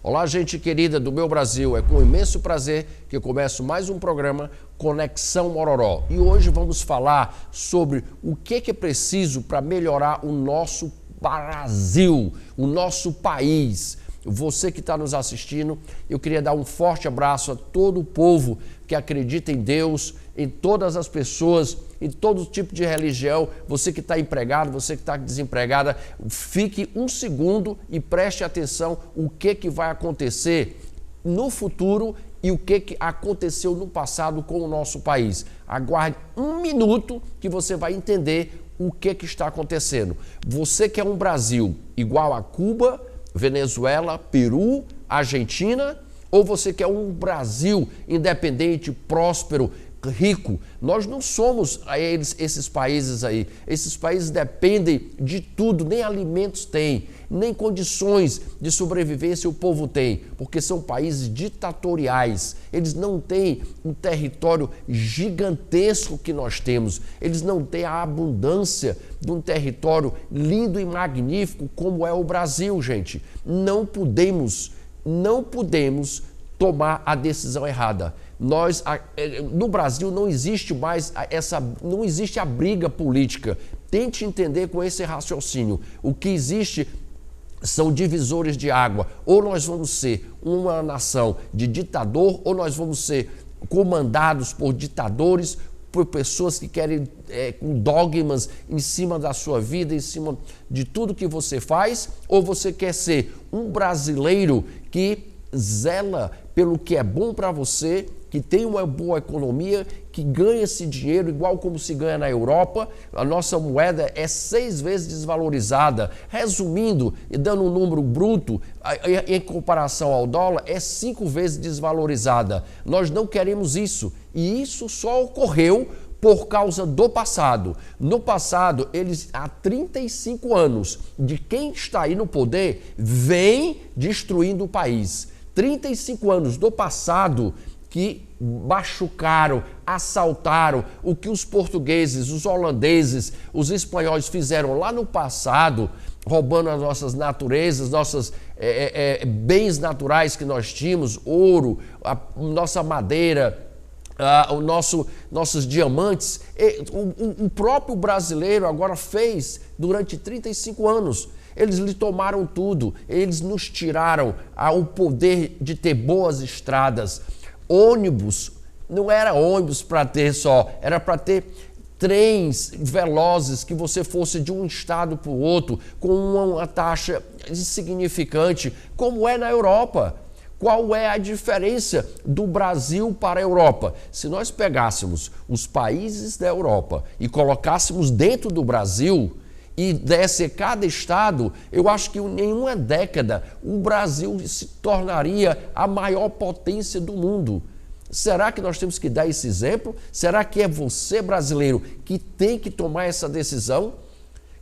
Olá, gente querida do meu Brasil, é com imenso prazer que eu começo mais um programa Conexão Mororó. E hoje vamos falar sobre o que é preciso para melhorar o nosso Brasil, o nosso país. Você que está nos assistindo, eu queria dar um forte abraço a todo o povo que acredita em Deus, em todas as pessoas, em todo tipo de religião. Você que está empregado, você que está desempregada, fique um segundo e preste atenção o que vai acontecer no futuro e o que aconteceu no passado com o nosso país. Aguarde um minuto que você vai entender o que está acontecendo. Você quer um Brasil igual a Cuba, Venezuela, Peru, Argentina, ou você quer um Brasil independente, próspero, rico? Nós não somos esses países aí. Esses países dependem de tudo, nem alimentos têm, nem condições de sobrevivência o povo tem, porque são países ditatoriais. Eles não têm um território gigantesco que nós temos. Eles não têm a abundância de um território lindo e magnífico como é o Brasil, gente. Não podemos tomar a decisão errada. No Brasil não existe mais não existe a briga política. Tente entender com esse raciocínio. O que existe são divisores de água. Ou nós vamos ser uma nação de ditador, ou nós vamos ser comandados por ditadores, por pessoas que querem com dogmas em cima da sua vida, em cima de tudo que você faz, ou você quer ser um brasileiro que zela pelo que é bom para você, que tem uma boa economia, que ganha esse dinheiro igual como se ganha na Europa. A nossa moeda é 6 vezes desvalorizada. Resumindo e dando um número bruto, em comparação ao dólar, é 5 vezes desvalorizada. Nós não queremos isso. E isso só ocorreu por causa do passado. No passado, eles, há 35 anos, de quem está aí no poder, vem destruindo o país. 35 anos do passado que machucaram, assaltaram o que os portugueses, os holandeses, os espanhóis fizeram lá no passado, roubando as nossas naturezas, nossos bens naturais que nós tínhamos, ouro, a nossa madeira, nossos diamantes. O próprio brasileiro agora fez durante 35 anos. Eles lhe tomaram tudo, eles nos tiraram o poder de ter boas estradas. Ônibus, não era ônibus para ter só, era para ter trens velozes que você fosse de um estado para o outro com uma taxa insignificante, como é na Europa. Qual é a diferença do Brasil para a Europa? Se nós pegássemos os países da Europa e colocássemos dentro do Brasil e desse cada estado, eu acho que em uma década o Brasil se tornaria a maior potência do mundo. Será que nós temos que dar esse exemplo? Será que é você, brasileiro, que tem que tomar essa decisão?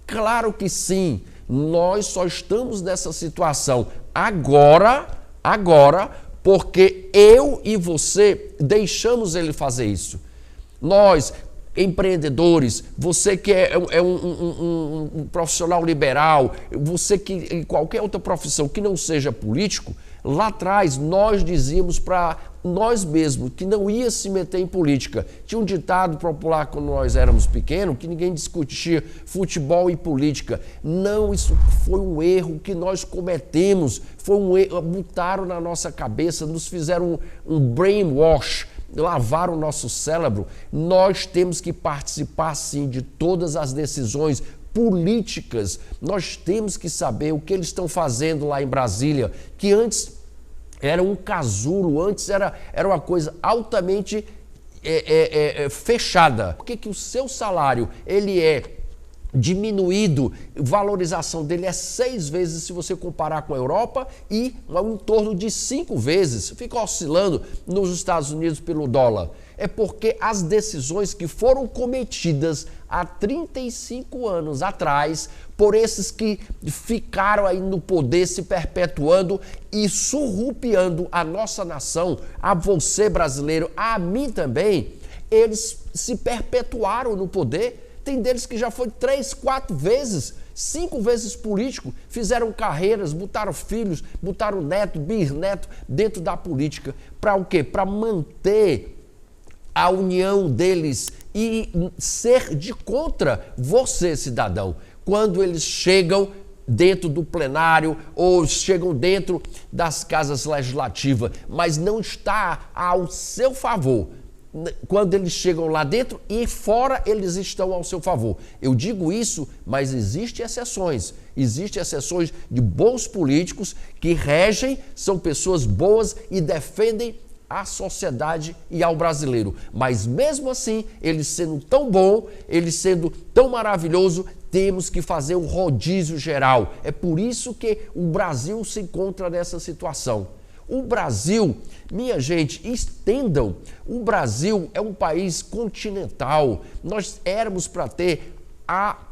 Claro que sim. Nós só estamos nessa situação agora, porque eu e você deixamos ele fazer isso. Nós, empreendedores, você que é um profissional liberal, você que em qualquer outra profissão que não seja político, lá atrás nós dizíamos para nós mesmos que não ia se meter em política. Tinha um ditado popular quando nós éramos pequenos que ninguém discutia futebol e política. Não, isso foi um erro que nós cometemos, foi um erro, botaram na nossa cabeça, nos fizeram um brainwash, lavar o nosso cérebro. Nós temos que participar sim de todas as decisões políticas. Nós temos que saber o que eles estão fazendo lá em Brasília, que antes era um casulo, antes era uma coisa altamente fechada. Por que o seu salário ele é diminuído, valorização dele é 6 vezes se você comparar com a Europa e em torno de 5 vezes, fica oscilando nos Estados Unidos pelo dólar. É porque as decisões que foram cometidas há 35 anos atrás, por esses que ficaram aí no poder se perpetuando e surrupiando a nossa nação, a você brasileiro, a mim também, eles se perpetuaram no poder. Tem deles que já foi 3, 4 vezes, 5 vezes político, fizeram carreiras, botaram filhos, botaram neto, bisneto dentro da política. Para o quê? Para manter a união deles e ser de contra você, cidadão. Quando eles chegam dentro do plenário ou chegam dentro das casas legislativas, mas não está ao seu favor. Quando eles chegam lá dentro e fora eles estão ao seu favor. Eu digo isso, mas existem exceções. Existem exceções de bons políticos que regem, são pessoas boas e defendem a sociedade e ao brasileiro. Mas mesmo assim, eles sendo tão bom, eles sendo tão maravilhoso, temos que fazer um rodízio geral. É por isso que o Brasil se encontra nessa situação. O Brasil, minha gente, estendam, o Brasil é um país continental, nós éramos para ter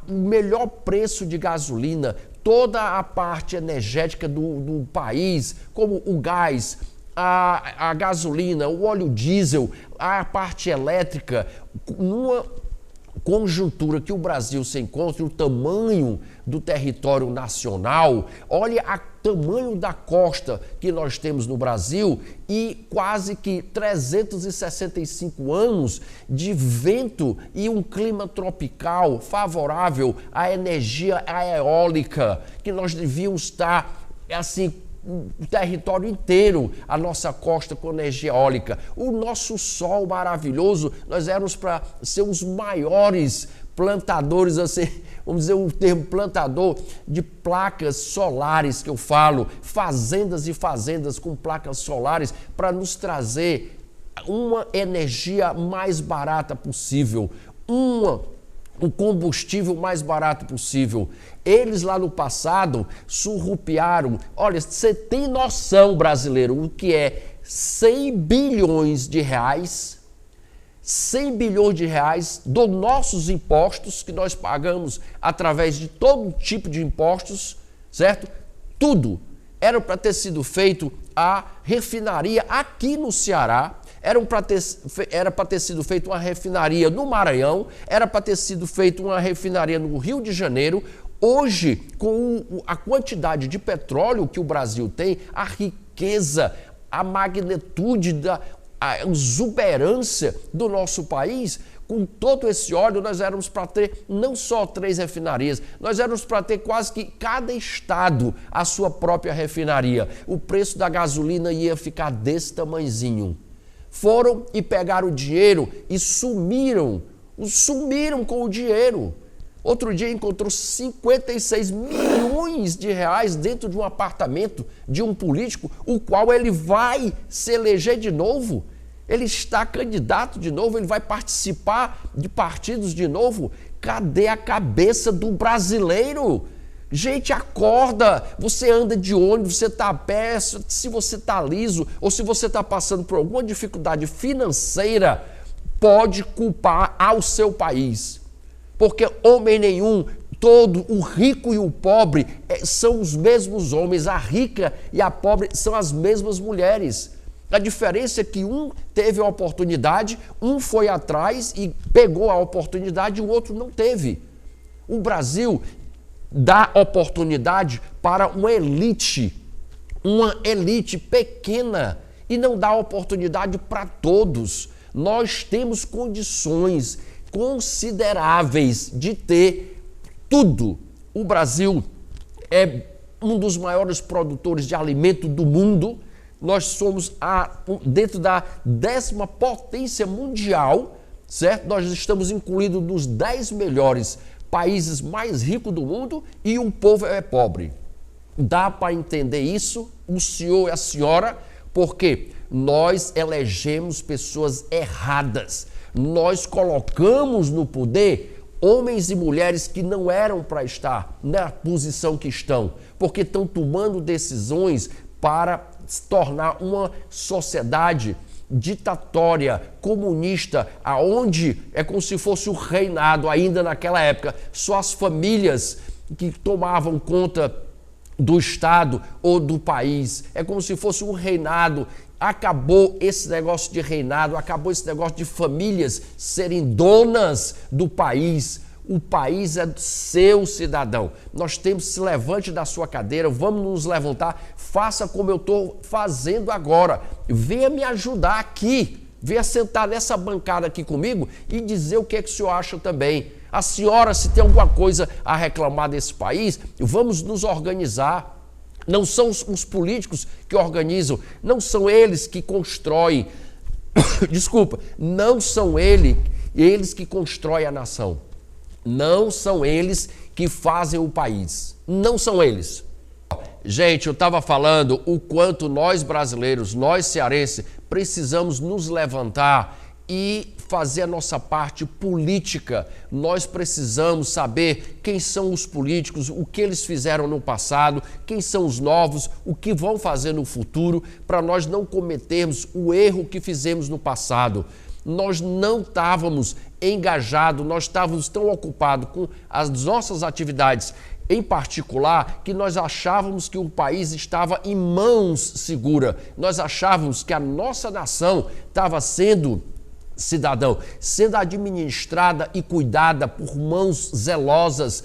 o melhor preço de gasolina, toda a parte energética do país, como o gás, a gasolina, o óleo diesel, a parte elétrica, numa conjuntura que o Brasil se encontra, o tamanho do território nacional, olha o tamanho da costa que nós temos no Brasil e quase que 365 anos de vento e um clima tropical favorável à energia eólica, que nós devíamos estar assim, o território inteiro, a nossa costa com energia eólica. O nosso sol maravilhoso, nós éramos para ser os maiores plantadores, assim, vamos dizer o termo plantador de placas solares que eu falo, fazendas e fazendas com placas solares para nos trazer uma energia mais barata possível, o combustível mais barato possível. Eles lá no passado surrupiaram, olha, você tem noção, brasileiro, o que é 100 bilhões de reais? 100 bilhões de reais dos nossos impostos que nós pagamos através de todo tipo de impostos, certo? Tudo era para ter sido feito a refinaria aqui no Ceará, era para ter sido feita uma refinaria no Maranhão, era para ter sido feita uma refinaria no Rio de Janeiro. Hoje, com a quantidade de petróleo que o Brasil tem, a riqueza, a magnitude a exuberância do nosso país, com todo esse óleo, nós éramos para ter não só 3 refinarias, nós éramos para ter quase que cada estado a sua própria refinaria. O preço da gasolina ia ficar desse tamanhozinho. Foram e pegaram o dinheiro e sumiram com o dinheiro. Outro dia encontrou 56 milhões de reais dentro de um apartamento de um político, o qual ele vai se eleger de novo. Ele está candidato de novo, ele vai participar de partidos de novo. Cadê a cabeça do brasileiro? Gente, acorda! Você anda de ônibus, você está a pé, se você está liso ou se você está passando por alguma dificuldade financeira, pode culpar ao seu país. Porque homem nenhum, todo o rico e o pobre são os mesmos homens, a rica e a pobre são as mesmas mulheres. A diferença é que um teve a oportunidade, um foi atrás e pegou a oportunidade e o outro não teve. O Brasil dá oportunidade para uma elite pequena e não dá oportunidade para todos. Nós temos condições consideráveis de ter tudo. O Brasil é um dos maiores produtores de alimento do mundo. Nós somos dentro da 10ª potência mundial, certo? Nós estamos incluídos nos 10 melhores países mais ricos do mundo e o povo é pobre. Dá para entender isso, o senhor e a senhora, porque nós elegemos pessoas erradas. Nós colocamos no poder Homens e mulheres que não eram para estar na posição que estão, porque estão tomando decisões para se tornar uma sociedade ditatória, comunista, aonde é como se fosse o reinado ainda naquela época. Só as famílias que tomavam conta do Estado ou do país. É como se fosse um reinado. Acabou esse negócio de reinado, acabou esse negócio de famílias serem donas do país. O país é seu, cidadão. Nós temos, se levante da sua cadeira, vamos nos levantar, faça como eu estou fazendo agora. Venha me ajudar aqui, venha sentar nessa bancada aqui comigo e dizer o que é que o senhor acha também. A senhora, se tem alguma coisa a reclamar desse país, vamos nos organizar. Não são os políticos que organizam, não são eles que constroem, desculpa, não são eles que constroem a nação. Não são eles que fazem o país. Não são eles. Gente, eu estava falando o quanto nós brasileiros, nós cearenses, precisamos nos levantar e fazer a nossa parte política. Nós precisamos saber quem são os políticos, o que eles fizeram no passado, quem são os novos, o que vão fazer no futuro, para nós não cometermos o erro que fizemos no passado. Nós não estávamos engajados, nós estávamos tão ocupados com as nossas atividades em particular que nós achávamos que o país estava em mãos seguras. Nós achávamos que a nossa nação estava sendo, cidadão, sendo administrada e cuidada por mãos zelosas,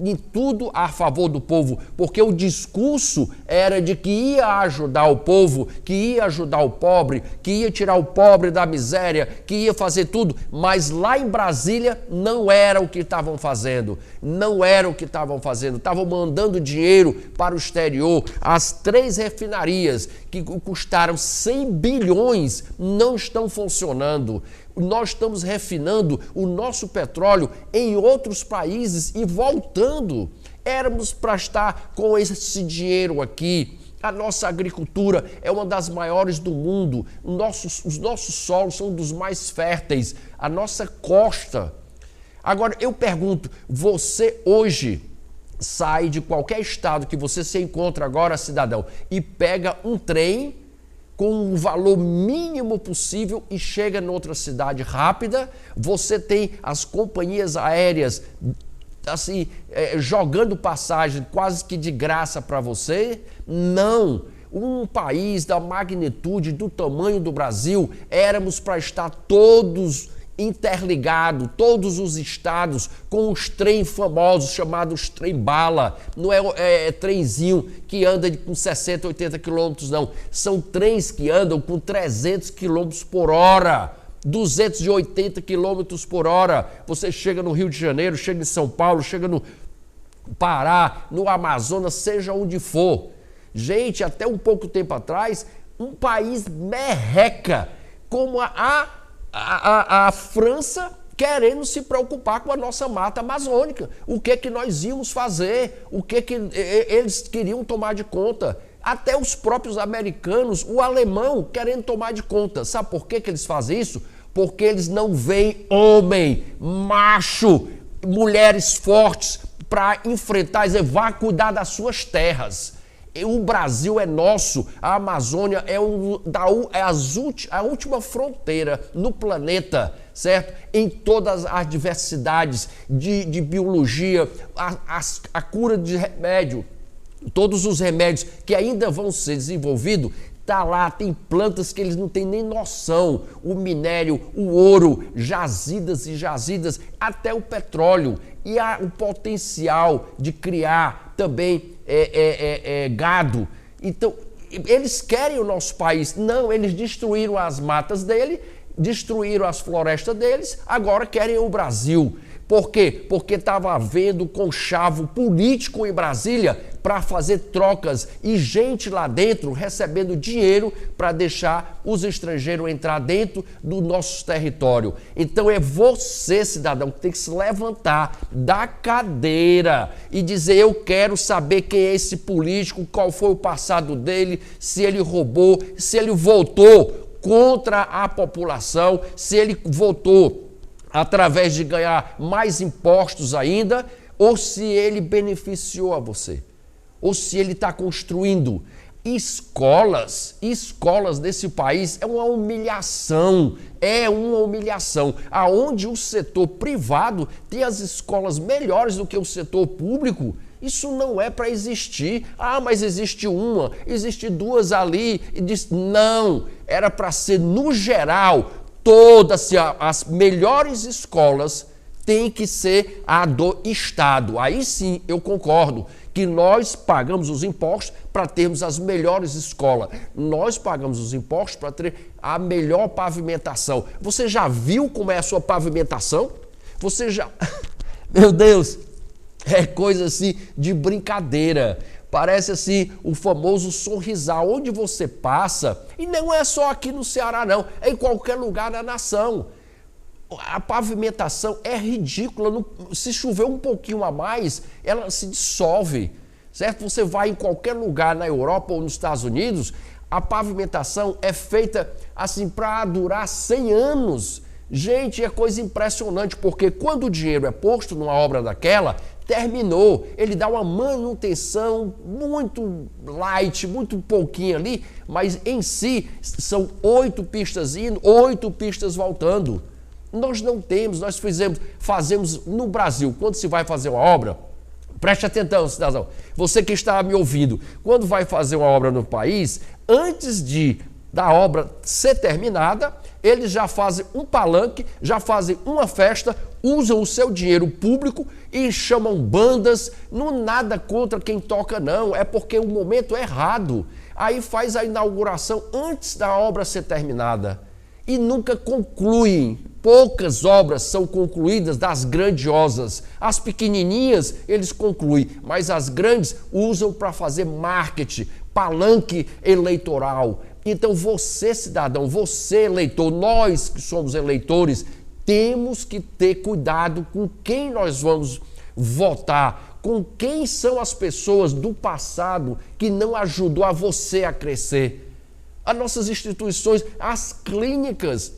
em tudo a favor do povo, porque o discurso era de que ia ajudar o povo, que ia ajudar o pobre, que ia tirar o pobre da miséria, que ia fazer tudo, mas lá em Brasília não era o que estavam fazendo, não era o que estavam fazendo, estavam mandando dinheiro para o exterior. As 3 refinarias que custaram 100 bilhões não estão funcionando. Nós estamos refinando o nosso petróleo em outros países e voltando. Éramos para estar com esse dinheiro aqui. A nossa agricultura é uma das maiores do mundo. Os nossos solos são dos mais férteis. A nossa costa. Agora, eu pergunto, você hoje sai de qualquer estado que você se encontra agora, cidadão, e pega um trem com o valor mínimo possível e chega em outra cidade rápida. Você tem as companhias aéreas assim, jogando passagem quase que de graça para você. Não. Um país da magnitude, do tamanho do Brasil, éramos para estar todos interligado, todos os estados, com os trens famosos chamados trem-bala. Não é trenzinho que anda com 60, 80 quilômetros, não. São trens que andam com 300 quilômetros por hora, 280 quilômetros por hora. Você chega no Rio de Janeiro, chega em São Paulo, chega no Pará, no Amazonas, seja onde for. Gente, até um pouco tempo atrás, um país merreca, como a França, querendo se preocupar com a nossa mata amazônica. O que que nós íamos fazer? O que que eles queriam tomar de conta? Até os próprios americanos, o alemão, querendo tomar de conta. Sabe por que que eles fazem isso? Porque eles não veem homem, macho, mulheres fortes para enfrentar e dizer, vá cuidar das suas terras. O Brasil é nosso, a Amazônia é a última fronteira no planeta, certo? Em todas as diversidades de biologia, a cura de remédio, todos os remédios que ainda vão ser desenvolvidos, tá lá, tem plantas que eles não têm nem noção, o minério, o ouro, jazidas e jazidas, até o petróleo e o potencial de criar também gado. Então, eles querem o nosso país. Não, eles destruíram as matas dele, destruíram as florestas deles, agora querem o Brasil. Por quê? Porque estava havendo conchavo político em Brasília para fazer trocas e gente lá dentro recebendo dinheiro para deixar os estrangeiros entrar dentro do nosso território. Então é você, cidadão, que tem que se levantar da cadeira e dizer, eu quero saber quem é esse político, qual foi o passado dele, se ele roubou, se ele votou contra a população, se ele votou através de ganhar mais impostos ainda, ou se ele beneficiou a você, ou se ele está construindo escolas nesse país. É uma humilhação, aonde o setor privado tem as escolas melhores do que o setor público. Isso não é para existir. Ah, mas existe uma, existe duas ali. E diz, não, era para ser no geral, todas as melhores escolas têm que ser a do Estado. Aí sim eu concordo que nós pagamos os impostos para termos as melhores escolas. Nós pagamos os impostos para ter a melhor pavimentação. Você já viu como é a sua pavimentação? Você já... Meu Deus, é coisa assim de brincadeira. Parece assim o famoso sorrisal, onde você passa, e não é só aqui no Ceará não, é em qualquer lugar da nação. A pavimentação é ridícula, se chover um pouquinho a mais, ela se dissolve, certo? Você vai em qualquer lugar na Europa ou nos Estados Unidos, a pavimentação é feita assim para durar 100 anos. Gente, é coisa impressionante, porque quando o dinheiro é posto numa obra daquela, terminou, ele dá uma manutenção muito light, muito pouquinho ali, mas em si são 8 pistas indo, 8 pistas voltando. Nós não temos, nós fazemos no Brasil, quando se vai fazer uma obra, preste atenção, cidadão, você que está me ouvindo, quando vai fazer uma obra no país, antes da obra ser terminada, eles já fazem um palanque, já fazem uma festa, usam o seu dinheiro público e chamam bandas, não nada contra quem toca não, é porque o momento é errado. Aí faz a inauguração antes da obra ser terminada e nunca concluem. Poucas obras são concluídas das grandiosas. As pequenininhas eles concluem, mas as grandes usam para fazer marketing, palanque eleitoral. Então você, cidadão, você eleitor, nós que somos eleitores, temos que ter cuidado com quem nós vamos votar, com quem são as pessoas do passado que não ajudou a você a crescer. As nossas instituições, as clínicas,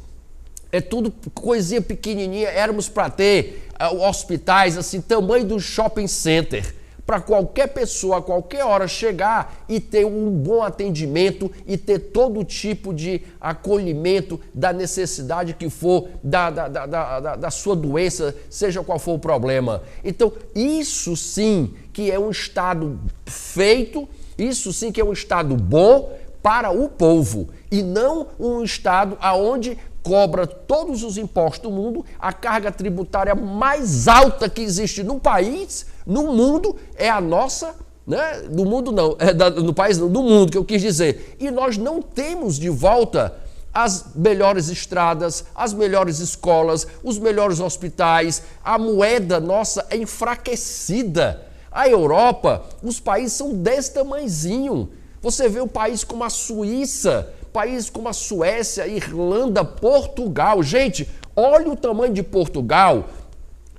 é tudo coisinha pequenininha. Éramos para ter hospitais assim, tamanho do shopping center, para qualquer pessoa, a qualquer hora, chegar e ter um bom atendimento e ter todo tipo de acolhimento da necessidade que for, da sua doença, seja qual for o problema. Então, isso sim que é um Estado feito, isso sim que é um Estado bom para o povo, e não um Estado onde cobra todos os impostos do mundo, a carga tributária mais alta que existe no país, no mundo, é a nossa, né? No mundo não, no país não, do mundo, que eu quis dizer. E nós não temos de volta as melhores estradas, as melhores escolas, os melhores hospitais, a moeda nossa é enfraquecida. A Europa, os países são desse tamanhozinho. Você vê um país como a Suíça, países como a Suécia, Irlanda, Portugal. Gente, olha o tamanho de Portugal,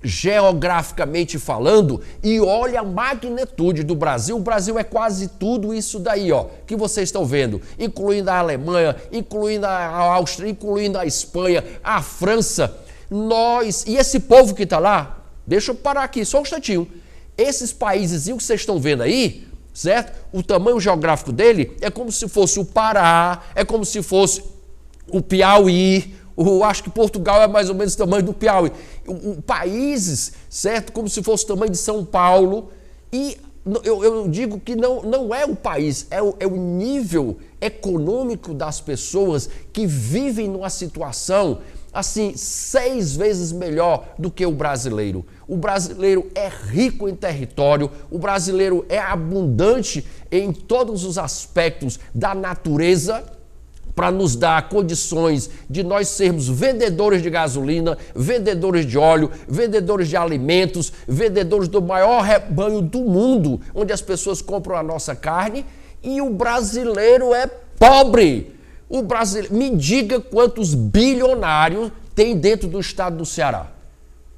geograficamente falando, e olha a magnitude do Brasil. O Brasil é quase tudo isso daí, ó, que vocês estão vendo, incluindo a Alemanha, incluindo a Áustria, incluindo a Espanha, a França. Nós, e esse povo que está lá, deixa eu parar aqui só um instantinho. Esses países que vocês estão vendo aí, certo? O tamanho geográfico dele é como se fosse o Pará, é como se fosse o Piauí, acho que Portugal é mais ou menos o tamanho do Piauí. Países, certo? Como se fosse o tamanho de São Paulo. E eu digo que não é o país, é o nível econômico das pessoas que vivem numa situação assim 6 vezes melhor do que o brasileiro. O brasileiro é rico em território, o brasileiro é abundante em todos os aspectos da natureza, para nos dar condições de nós sermos vendedores de gasolina, vendedores de óleo, vendedores de alimentos, vendedores do maior rebanho do mundo, onde as pessoas compram a nossa carne, e o brasileiro é pobre. O brasileiro, me diga quantos bilionários tem dentro do estado do Ceará.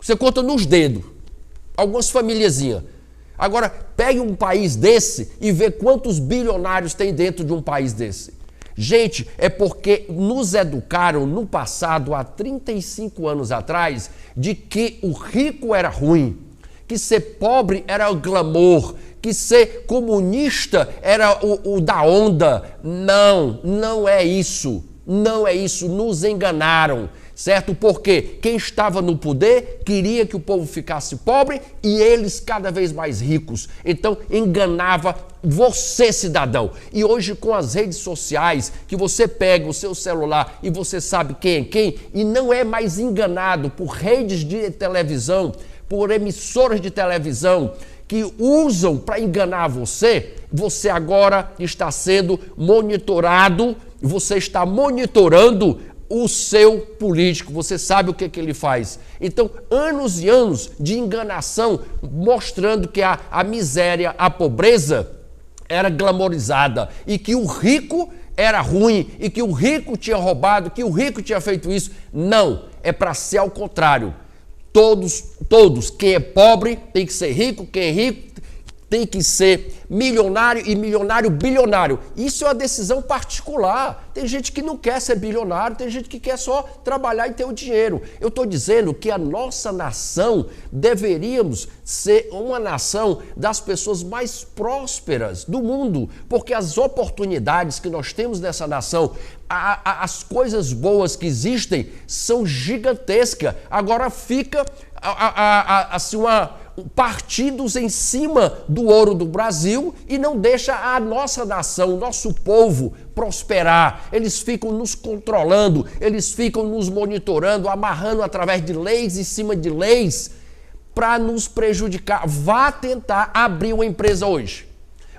Você conta nos dedos, algumas famíliazinhas. Agora, pegue um país desse e vê quantos bilionários tem dentro de um país desse. Gente, é porque nos educaram no passado, há 35 anos atrás, de que o rico era ruim, que ser pobre era o glamour, que ser comunista era o da onda. Não, não é isso. Não é isso. Nos enganaram, certo? Porque quem estava no poder queria que o povo ficasse pobre e eles cada vez mais ricos. Então, enganava você, cidadão. E hoje, com as redes sociais, que você pega o seu celular e você sabe quem é quem, e não é mais enganado por redes de televisão, por emissoras de televisão, que usam para enganar você, você agora está sendo monitorado, você está monitorando o seu político, você sabe o que ele faz. Então, anos e anos de enganação, mostrando que a miséria, a pobreza era glamorizada e que o rico era ruim e que o rico tinha roubado, que o rico tinha feito isso. Não, é para ser ao contrário. Todos, quem é pobre tem que ser rico, quem é rico tem que ser milionário e milionário bilionário. Isso é uma decisão particular. Tem gente que não quer ser bilionário, tem gente que quer só trabalhar e ter o dinheiro. Eu estou dizendo que a nossa nação deveríamos ser uma nação das pessoas mais prósperas do mundo, porque as oportunidades que nós temos nessa nação, as coisas boas que existem são gigantescas. Agora fica assim partidos em cima do ouro do Brasil e não deixa a nossa nação, o nosso povo prosperar. Eles ficam nos controlando, eles ficam nos monitorando, amarrando através de leis em cima de leis para nos prejudicar. Vá tentar abrir uma empresa hoje.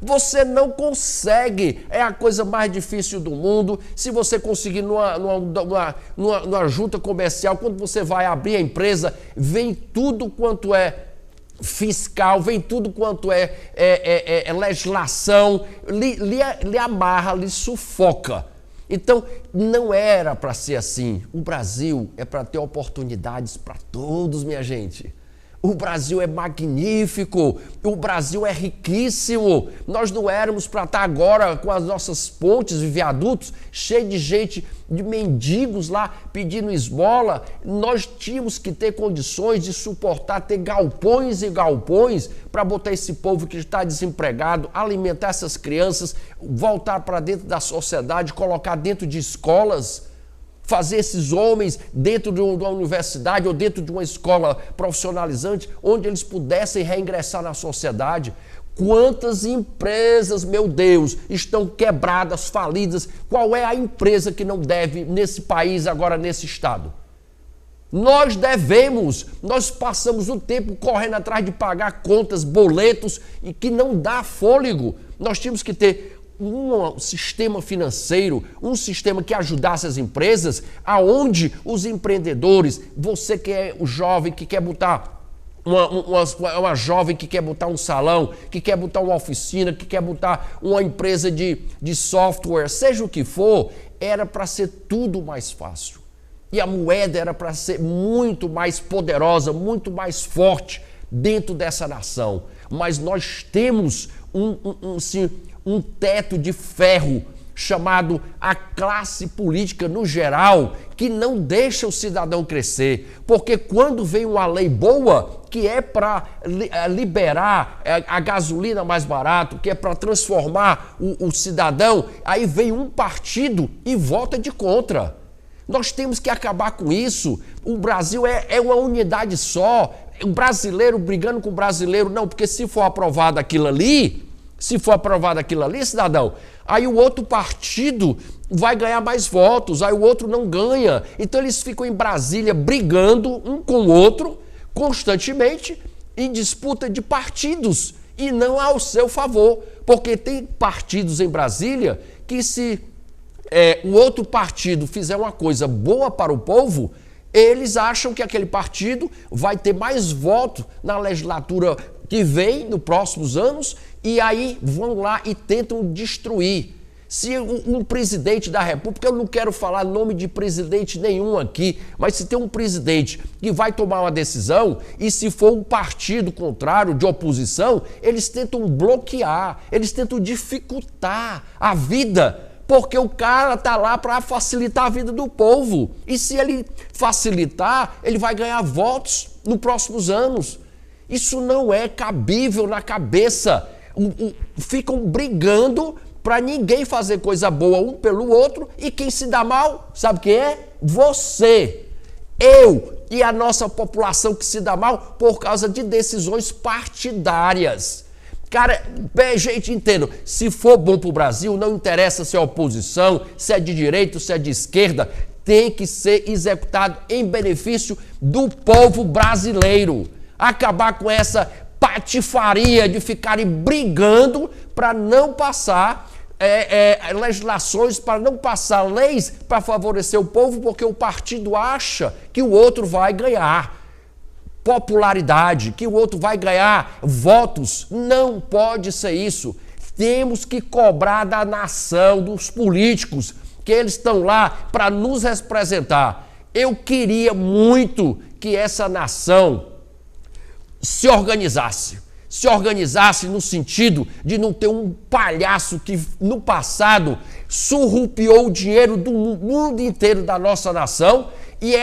Você não consegue, é a coisa mais difícil do mundo. Se você conseguir numa junta comercial, quando você vai abrir a empresa, vem tudo quanto é fiscal, vem tudo quanto é legislação, lhe amarra, lhe sufoca. Então, não era para ser assim. O Brasil é para ter oportunidades para todos, minha gente. O Brasil é magnífico, o Brasil é riquíssimo. Nós não éramos para estar agora com as nossas pontes e viadutos cheios de gente, de mendigos lá pedindo esmola. Nós tínhamos que ter condições de suportar, ter galpões e galpões para botar esse povo que está desempregado, alimentar essas crianças, voltar para dentro da sociedade, colocar dentro de escolas, fazer esses homens dentro de uma universidade ou dentro de uma escola profissionalizante, onde eles pudessem reingressar na sociedade. Quantas empresas, meu Deus, estão quebradas, falidas? Qual é a empresa que não deve nesse país, agora nesse estado? Nós devemos, nós passamos o tempo correndo atrás de pagar contas, boletos, e que não dá fôlego. Nós tínhamos que ter um sistema financeiro, um sistema que ajudasse as empresas, aonde os empreendedores, você que é o jovem que quer botar uma jovem que quer botar um salão, que quer botar uma oficina, que quer botar uma empresa de software, seja o que for, era para ser tudo mais fácil. E a moeda era para ser muito mais poderosa, muito mais forte dentro dessa nação. Mas nós temos um teto de ferro chamado a classe política no geral, que não deixa o cidadão crescer. Porque quando vem uma lei boa, que é para liberar a gasolina mais barato, que é para transformar o cidadão, aí vem um partido e vota de contra. Nós temos que acabar com isso. O Brasil é uma unidade só. O brasileiro brigando com o brasileiro, não, porque se for aprovado aquilo ali, cidadão, aí o outro partido vai ganhar mais votos, aí o outro não ganha. Então eles ficam em Brasília brigando um com o outro, constantemente, em disputa de partidos, e não ao seu favor. Porque tem partidos em Brasília que se o outro partido fizer uma coisa boa para o povo, eles acham que aquele partido vai ter mais votos na legislatura que vem nos próximos anos, e aí vão lá e tentam destruir. Se um presidente da República, eu não quero falar nome de presidente nenhum aqui, mas se tem um presidente que vai tomar uma decisão, e se for um partido contrário, de oposição, eles tentam bloquear, eles tentam dificultar a vida Porque o cara tá lá para facilitar a vida do povo. E se ele facilitar, ele vai ganhar votos nos próximos anos. Isso não é cabível na cabeça. Ficam brigando para ninguém fazer coisa boa um pelo outro, e quem se dá mal, sabe quem é? Você, eu e a nossa população que se dá mal por causa de decisões partidárias. Cara, gente, entendo, se for bom para o Brasil, não interessa se é oposição, se é de direita, se é de esquerda, tem que ser executado em benefício do povo brasileiro. Acabar com essa patifaria de ficarem brigando para não passar legislações, para não passar leis para favorecer o povo, porque o partido acha que o outro vai ganhar popularidade, que o outro vai ganhar votos. Não pode ser isso. Temos que cobrar da nação, dos políticos, que eles estão lá para nos representar. Eu queria muito que essa nação se organizasse no sentido de não ter um palhaço que no passado surrupiou o dinheiro do mundo inteiro da nossa nação, e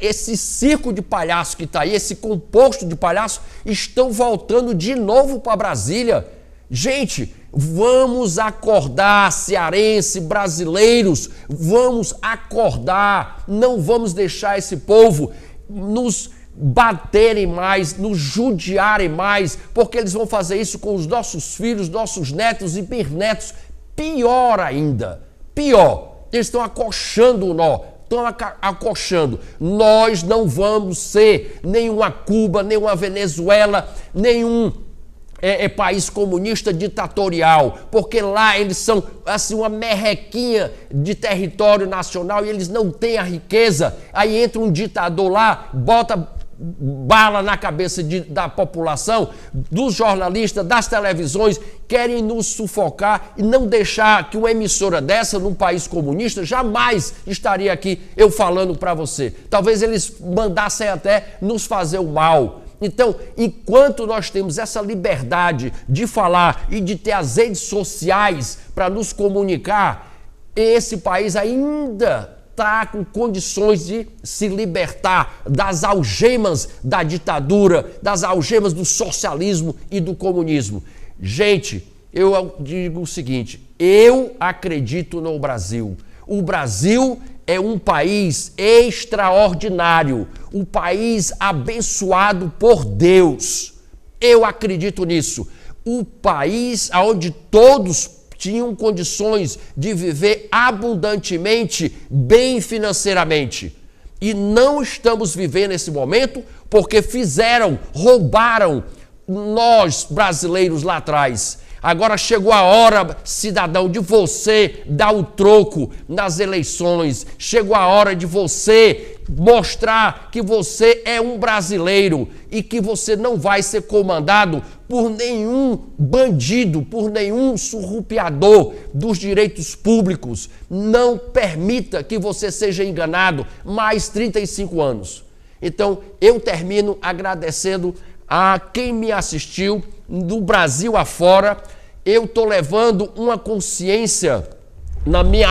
esse circo de palhaço que está aí, esse composto de palhaço, estão voltando de novo para Brasília. Gente, vamos acordar, cearense, brasileiros, vamos acordar, não vamos deixar esse povo nos baterem mais, nos judiarem mais, porque eles vão fazer isso com os nossos filhos, nossos netos e bisnetos. Pior ainda, pior, eles estão acochando o nó, estão acochando. Nós não vamos ser nenhuma Cuba, nenhuma Venezuela, nenhum país comunista ditatorial, porque lá eles são assim uma merrequinha de território nacional e eles não têm a riqueza. Aí entra um ditador lá, bota bala na cabeça da população, dos jornalistas, das televisões, querem nos sufocar e não deixar que uma emissora dessa, num país comunista, jamais estaria aqui eu falando para você. Talvez eles mandassem até nos fazer o mal. Então, enquanto nós temos essa liberdade de falar e de ter as redes sociais para nos comunicar, esse país ainda está com condições de se libertar das algemas da ditadura, das algemas do socialismo e do comunismo. Gente, eu digo o seguinte, eu acredito no Brasil. O Brasil é um país extraordinário, um país abençoado por Deus. Eu acredito nisso. Um país onde todos tinham condições de viver abundantemente, bem financeiramente. E não estamos vivendo esse momento porque roubaram nós brasileiros lá atrás. Agora chegou a hora, cidadão, de você dar o troco nas eleições. Chegou a hora de você mostrar que você é um brasileiro e que você não vai ser comandado por nenhum bandido, por nenhum surrupiador dos direitos públicos. Não permita que você seja enganado mais 35 anos. Então, eu termino agradecendo a quem me assistiu do Brasil afora. Eu estou levando uma consciência na minha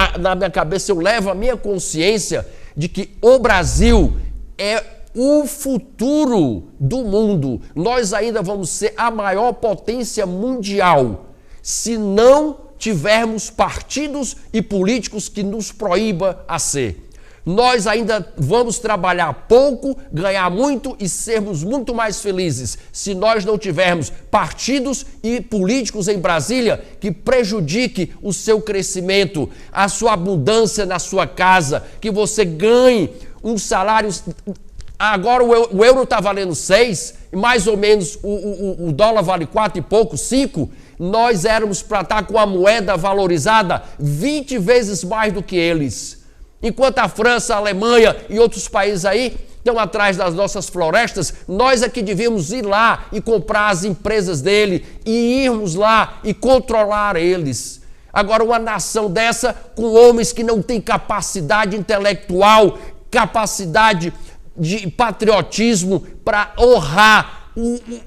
cabeça, eu levo a minha consciência de que o Brasil é o futuro do mundo. Nós ainda vamos ser a maior potência mundial se não tivermos partidos e políticos que nos proíba a ser. Nós ainda vamos trabalhar pouco, ganhar muito e sermos muito mais felizes se nós não tivermos partidos e políticos em Brasília que prejudiquem o seu crescimento, a sua abundância na sua casa, que você ganhe um salário. Agora o euro está valendo 6, mais ou menos o dólar vale 4 e pouco, 5. Nós éramos para estar com a moeda valorizada 20 vezes mais do que eles. Enquanto a França, a Alemanha e outros países aí estão atrás das nossas florestas, nós é que devíamos ir lá e comprar as empresas dele e irmos lá e controlar eles. Agora, uma nação dessa, com homens que não têm capacidade intelectual, capacidade de patriotismo para honrar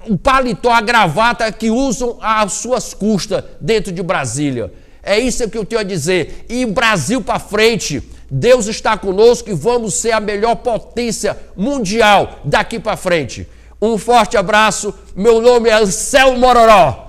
o paletó, a gravata que usam às suas custas dentro de Brasília. É isso que eu tenho a dizer. E o Brasil para frente. Deus está conosco e vamos ser a melhor potência mundial daqui para frente. Um forte abraço. Meu nome é Anselmo Mororó.